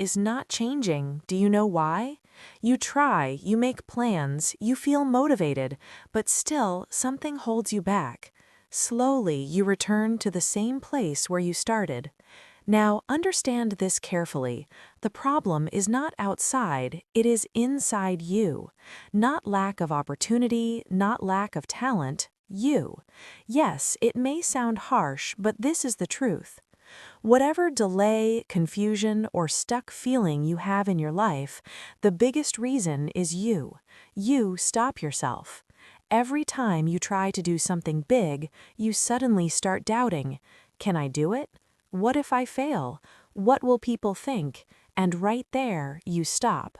is not changing. Do you know why? You try, you make plans, you feel motivated, but still something holds you back. Slowly, you return to the same place where you started. Now, understand this carefully. The problem is not outside, it is inside you. Not lack of opportunity, not lack of talent, you. Yes, it may sound harsh, but this is the truth. Whatever delay, confusion, or stuck feeling you have in your life, the biggest reason is you. You stop yourself. Every time you try to do something big, you suddenly start doubting. Can I do it? What if I fail? What will people think? And right there, you stop.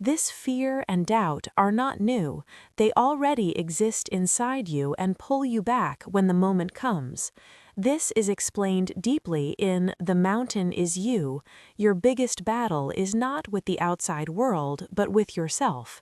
This fear and doubt are not new. They already exist inside you and pull you back when the moment comes. This is explained deeply in The Mountain is You. Your biggest battle is not with the outside world, but with yourself.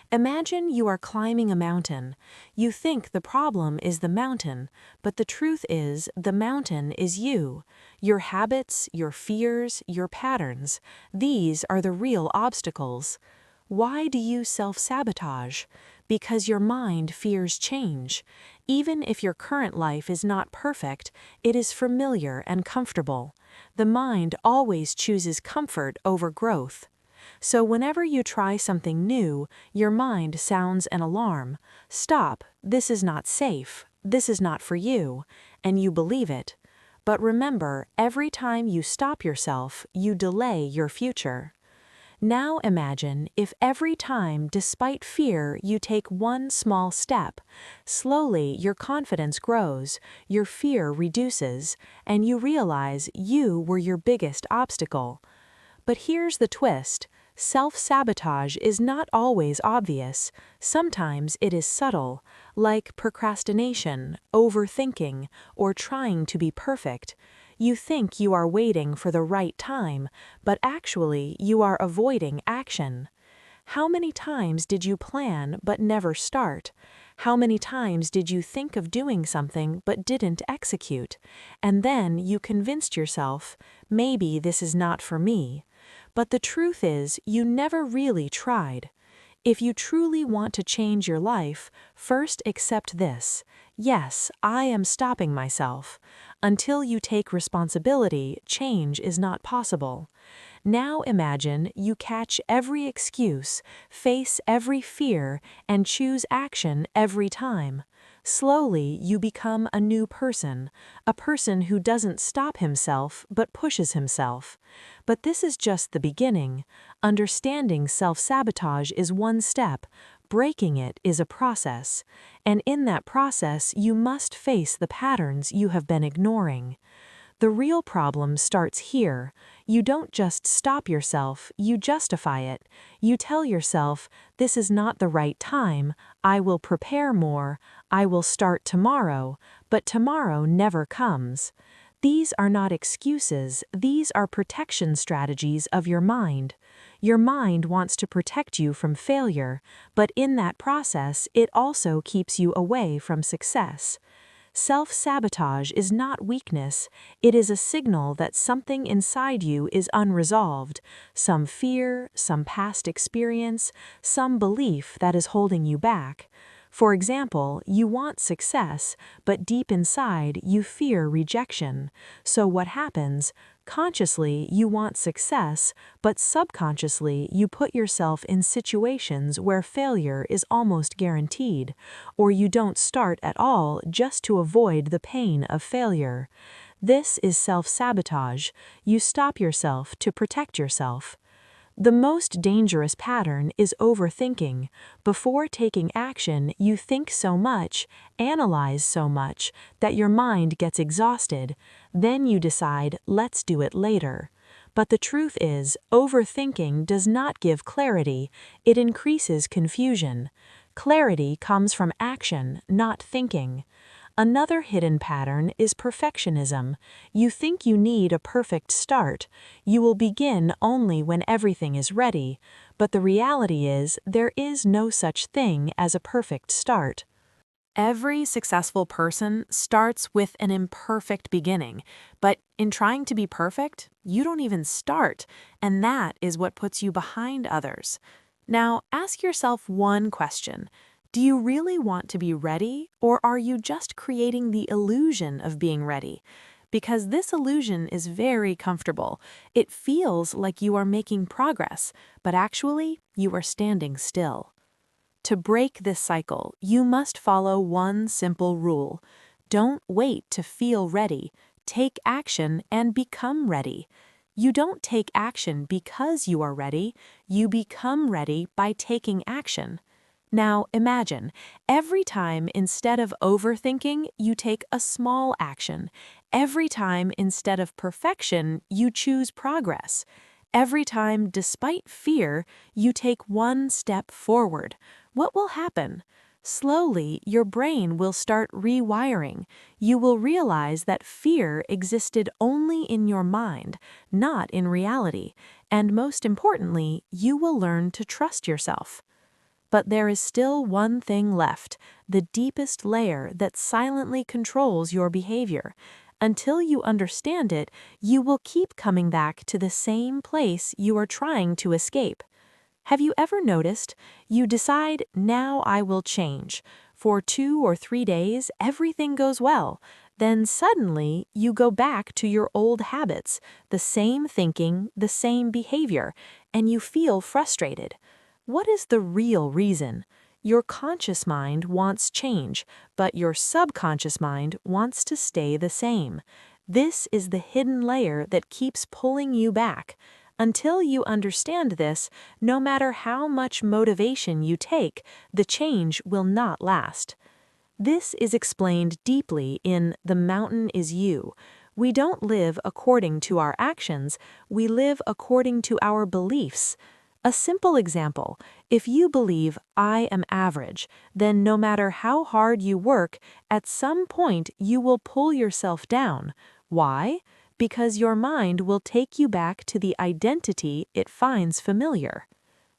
Imagine you are climbing a mountain. You think the problem is the mountain, but the truth is the mountain is you. Your habits, your fears, your patterns, these are the real obstacles. Why do you self-sabotage? Because your mind fears change. Even if your current life is not perfect, it is familiar and comfortable. The mind always chooses comfort over growth. So whenever you try something new, your mind sounds an alarm. Stop, this is not safe, this is not for you, and you believe it. But remember, every time you stop yourself, you delay your future. Now imagine if every time, despite fear, you take one small step. Slowly, your confidence grows, your fear reduces, and you realize you were your biggest obstacle. But here's the twist. Self-sabotage is not always obvious. Sometimes it is subtle, like procrastination, overthinking, or trying to be perfect. You think you are waiting for the right time, but actually you are avoiding action. How many times did you plan but never start? How many times did you think of doing something but didn't execute? And then you convinced yourself, maybe this is not for me. But the truth is, you never really tried. If you truly want to change your life, first accept this. Yes, I am stopping myself. Until you take responsibility, change is not possible. Now imagine you catch every excuse, face every fear, and choose action every time. Slowly, you become a new person, a person who doesn't stop himself but pushes himself. But this is just the beginning. Understanding self-sabotage is one step. Breaking it is a process. And in that process, you must face the patterns you have been ignoring. The real problem starts here. You don't just stop yourself, you justify it. You tell yourself, this is not the right time, I will prepare more, I will start tomorrow, but tomorrow never comes. These are not excuses, these are protection strategies of your mind. Your mind wants to protect you from failure, but in that process, it also keeps you away from success. Self-sabotage is not weakness, it is a signal that something inside you is unresolved, some fear, some past experience, some belief that is holding you back. For example, you want success, but deep inside you fear rejection. So what happens? Consciously, you want success, but subconsciously, you put yourself in situations where failure is almost guaranteed, or you don't start at all just to avoid the pain of failure. This is self-sabotage. You stop yourself to protect yourself. The most dangerous pattern is overthinking. Before taking action, you think so much, analyze so much, that your mind gets exhausted. Then you decide, let's do it later. But the truth is, overthinking does not give clarity, it increases confusion. Clarity comes from action, not thinking. Another hidden pattern is perfectionism. You think you need a perfect start. You will begin only when everything is ready, but the reality is there is no such thing as a perfect start. Every successful person starts with an imperfect beginning, but in trying to be perfect, you don't even start, and that is what puts you behind others. Now, ask yourself one question. Do you really want to be ready, or are you just creating the illusion of being ready? Because this illusion is very comfortable. It feels like you are making progress, but actually, you are standing still. To break this cycle, you must follow one simple rule. Don't wait to feel ready. Take action and become ready. You don't take action because you are ready. You become ready by taking action. Now imagine, every time instead of overthinking, you take a small action. Every time instead of perfection, you choose progress. Every time, despite fear, you take one step forward. What will happen? Slowly, your brain will start rewiring. You will realize that fear existed only in your mind, not in reality. And most importantly, you will learn to trust yourself. But there is still one thing left, the deepest layer that silently controls your behavior. Until you understand it, you will keep coming back to the same place you are trying to escape. Have you ever noticed? You decide, now I will change. For 2 or 3 days, everything goes well. Then suddenly, you go back to your old habits, the same thinking, the same behavior, and you feel frustrated. What is the real reason? Your conscious mind wants change, but your subconscious mind wants to stay the same. This is the hidden layer that keeps pulling you back. Until you understand this, no matter how much motivation you take, the change will not last. This is explained deeply in The Mountain is You. We don't live according to our actions, we live according to our beliefs. A simple example, if you believe I am average, then no matter how hard you work, at some point you will pull yourself down. Why? Because your mind will take you back to the identity it finds familiar.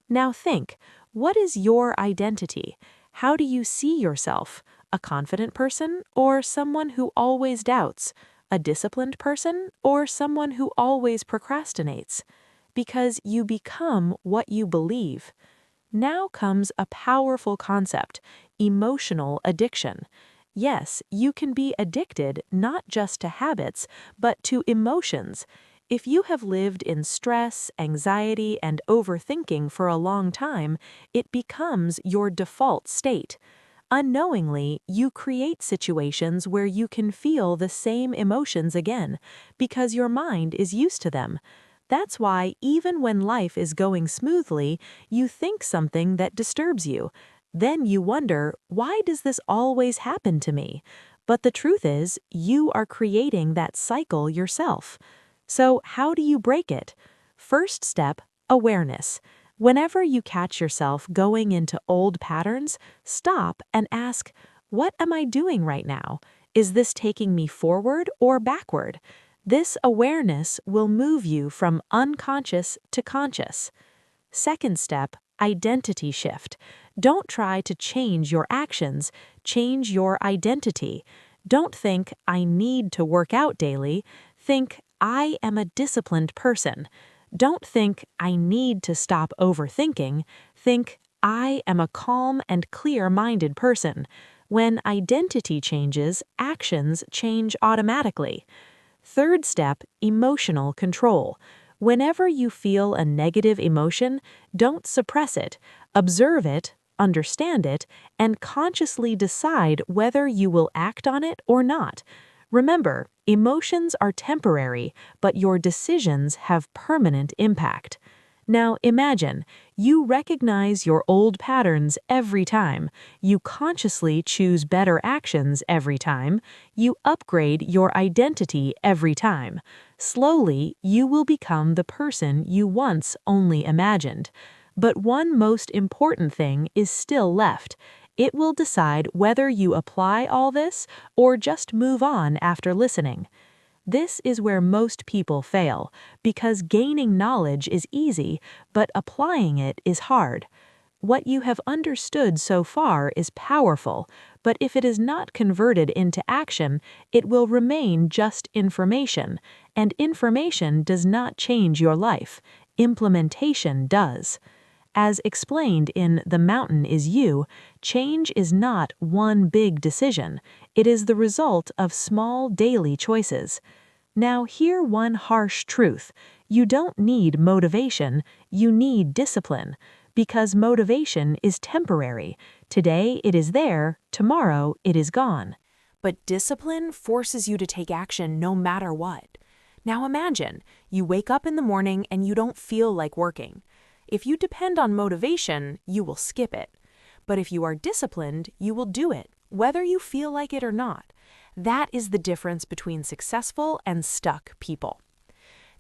Now think, what is your identity? How do you see yourself? A confident person or someone who always doubts? A disciplined person or someone who always procrastinates? Because you become what you believe. Now comes a powerful concept, emotional addiction. Yes, you can be addicted not just to habits, but to emotions. If you have lived in stress, anxiety, and overthinking for a long time, it becomes your default state. Unknowingly, you create situations where you can feel the same emotions again, because your mind is used to them. That's why even when life is going smoothly, you think something that disturbs you. Then you wonder, why does this always happen to me? But the truth is, you are creating that cycle yourself. So how do you break it? First step, awareness. Whenever you catch yourself going into old patterns, stop and ask, what am I doing right now? Is this taking me forward or backward? This awareness will move you from unconscious to conscious. Second step, identity shift. Don't try to change your actions, change your identity. Don't think, I need to work out daily. Think, I am a disciplined person. Don't think, I need to stop overthinking. Think, I am a calm and clear-minded person. When identity changes, actions change automatically. Third step, emotional control. Whenever you feel a negative emotion, don't suppress it. Observe it, understand it, and consciously decide whether you will act on it or not. Remember, emotions are temporary, but your decisions have permanent impact. Now imagine, you recognize your old patterns every time, you consciously choose better actions every time, you upgrade your identity every time. Slowly, you will become the person you once only imagined. But one most important thing is still left. It will decide whether you apply all this or just move on after listening. This is where most people fail, because gaining knowledge is easy, but applying it is hard. What you have understood so far is powerful, but if it is not converted into action, it will remain just information, and information does not change your life. Implementation does. As explained in The Mountain is You, change is not one big decision. It is the result of small daily choices. Now, hear one harsh truth. You don't need motivation, you need discipline. Because motivation is temporary. Today it is there, tomorrow it is gone. But discipline forces you to take action no matter what. Now imagine, you wake up in the morning and you don't feel like working. If you depend on motivation, you will skip it. But if you are disciplined, you will do it, whether you feel like it or not. That is the difference between successful and stuck people.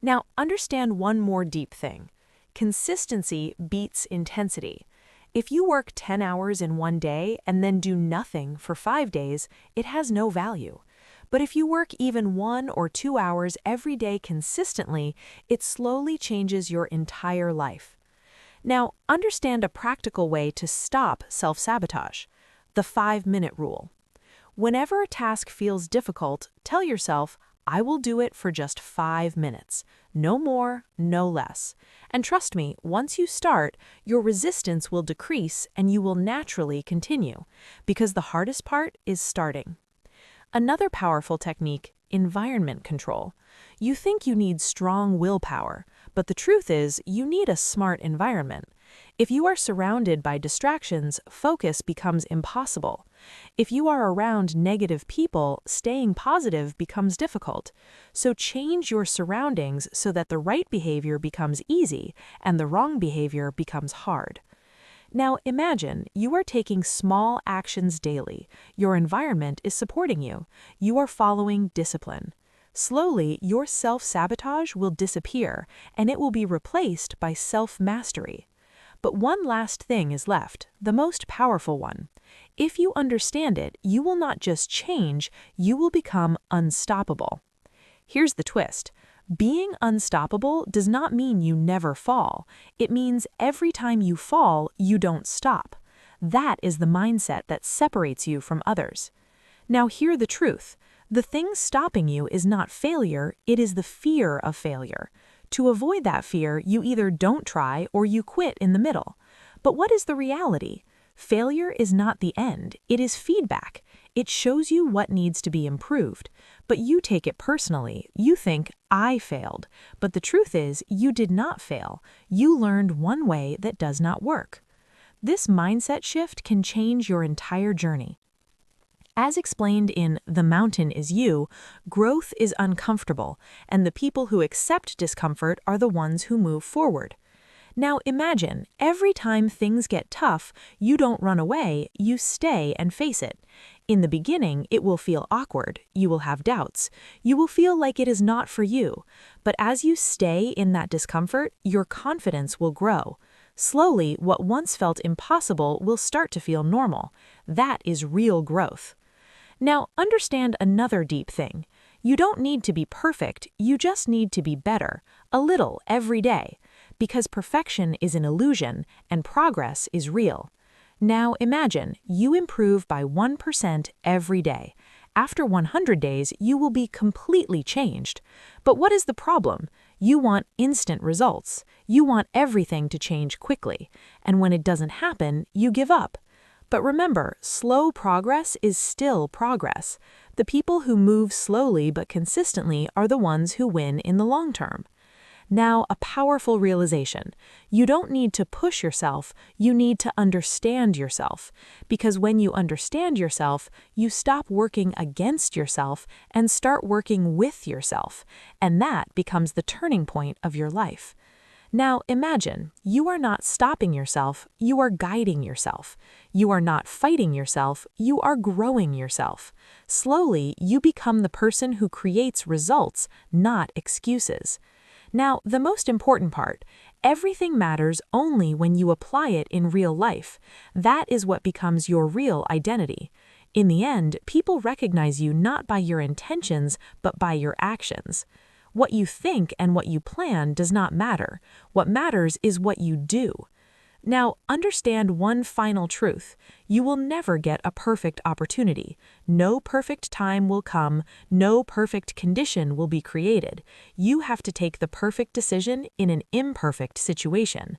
Now, understand one more deep thing. Consistency beats intensity. If you work 10 hours in one day and then do nothing for 5 days, it has no value. But if you work even 1 or 2 hours every day consistently, it slowly changes your entire life. Now, understand a practical way to stop self-sabotage: the 5-minute rule. Whenever a task feels difficult, tell yourself, I will do it for just 5 minutes. No more, no less. And trust me, once you start, your resistance will decrease and you will naturally continue, because the hardest part is starting. Another powerful technique: environment control. You think you need strong willpower, but the truth is you need a smart environment. If you are surrounded by distractions, focus becomes impossible. If you are around negative people, staying positive becomes difficult. So change your surroundings so that the right behavior becomes easy and the wrong behavior becomes hard. Now imagine you are taking small actions daily. Your environment is supporting you. You are following discipline. Slowly, your self-sabotage will disappear and it will be replaced by self-mastery. But one last thing is left, the most powerful one. If you understand it, you will not just change, you will become unstoppable. Here's the twist. Being unstoppable does not mean you never fall. It means every time you fall, you don't stop. That is the mindset that separates you from others. Now hear the truth. The thing stopping you is not failure, it is the fear of failure. To avoid that fear, you either don't try or you quit in the middle. But what is the reality? Failure is not the end, it is feedback. It shows you what needs to be improved. But you take it personally. You think, I failed. But the truth is, you did not fail. You learned one way that does not work. This mindset shift can change your entire journey. As explained in The Mountain is You, growth is uncomfortable, and the people who accept discomfort are the ones who move forward. Now imagine, every time things get tough, you don't run away, you stay and face it. In the beginning, it will feel awkward, you will have doubts, you will feel like it is not for you. But as you stay in that discomfort, your confidence will grow. Slowly, what once felt impossible will start to feel normal. That is real growth. Now, understand another deep thing. You don't need to be perfect, you just need to be better, a little every day, because perfection is an illusion and progress is real. Now imagine, you improve by 1% every day. After 100 days, you will be completely changed. But what is the problem? You want instant results. You want everything to change quickly. And when it doesn't happen, you give up. But remember, slow progress is still progress. The people who move slowly but consistently are the ones who win in the long term. Now, a powerful realization. You don't need to push yourself, you need to understand yourself. Because when you understand yourself, you stop working against yourself and start working with yourself. And that becomes the turning point of your life. Now imagine, you are not stopping yourself, you are guiding yourself. You are not fighting yourself, you are growing yourself. Slowly, you become the person who creates results, not excuses. Now, the most important part, everything matters only when you apply it in real life. That is what becomes your real identity. In the end, people recognize you not by your intentions, but by your actions. What you think and what you plan does not matter. What matters is what you do. Now, understand one final truth. You will never get a perfect opportunity. No perfect time will come, no perfect condition will be created. You have to take the perfect decision in an imperfect situation.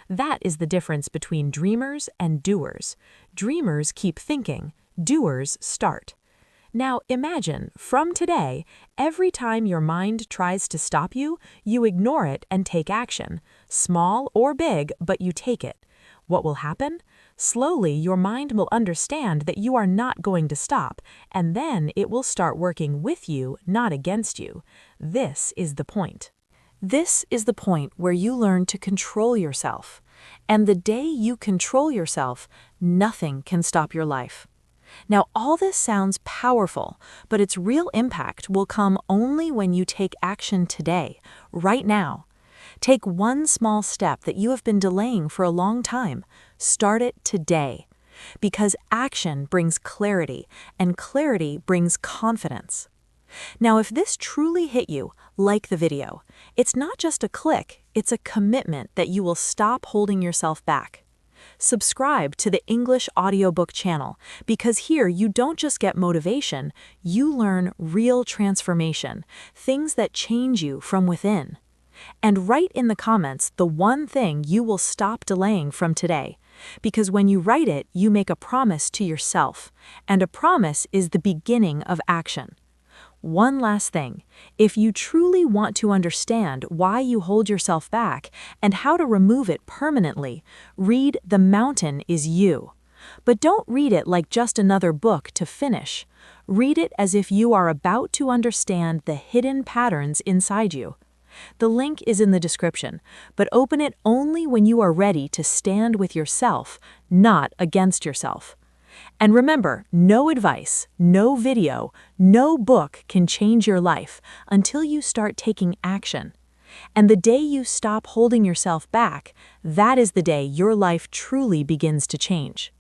That is the difference between dreamers and doers. Dreamers keep thinking, doers start. Now imagine, from today, every time your mind tries to stop you, you ignore it and take action. Small or big, but you take it. What will happen? Slowly, your mind will understand that you are not going to stop, and then it will start working with you, not against you. This is the point. This is the point where you learn to control yourself. And the day you control yourself, nothing can stop your life. Now, all this sounds powerful, but its real impact will come only when you take action today, right now. Take one small step that you have been delaying for a long time. Start it today. Because action brings clarity, and clarity brings confidence. Now, if this truly hit you, like the video. It's not just a click, it's a commitment that you will stop holding yourself back. Subscribe to the English Audiobook channel, because here you don't just get motivation, you learn real transformation, things that change you from within. And write in the comments the one thing you will stop delaying from today, because when you write it, you make a promise to yourself, and a promise is the beginning of action. One last thing, if you truly want to understand why you hold yourself back and how to remove it permanently, read The Mountain is You. But don't read it like just another book to finish. Read it as if you are about to understand the hidden patterns inside you. The link is in the description, but open it only when you are ready to stand with yourself, not against yourself. And remember, no advice, no video, no book can change your life until you start taking action. And the day you stop holding yourself back, that is the day your life truly begins to change.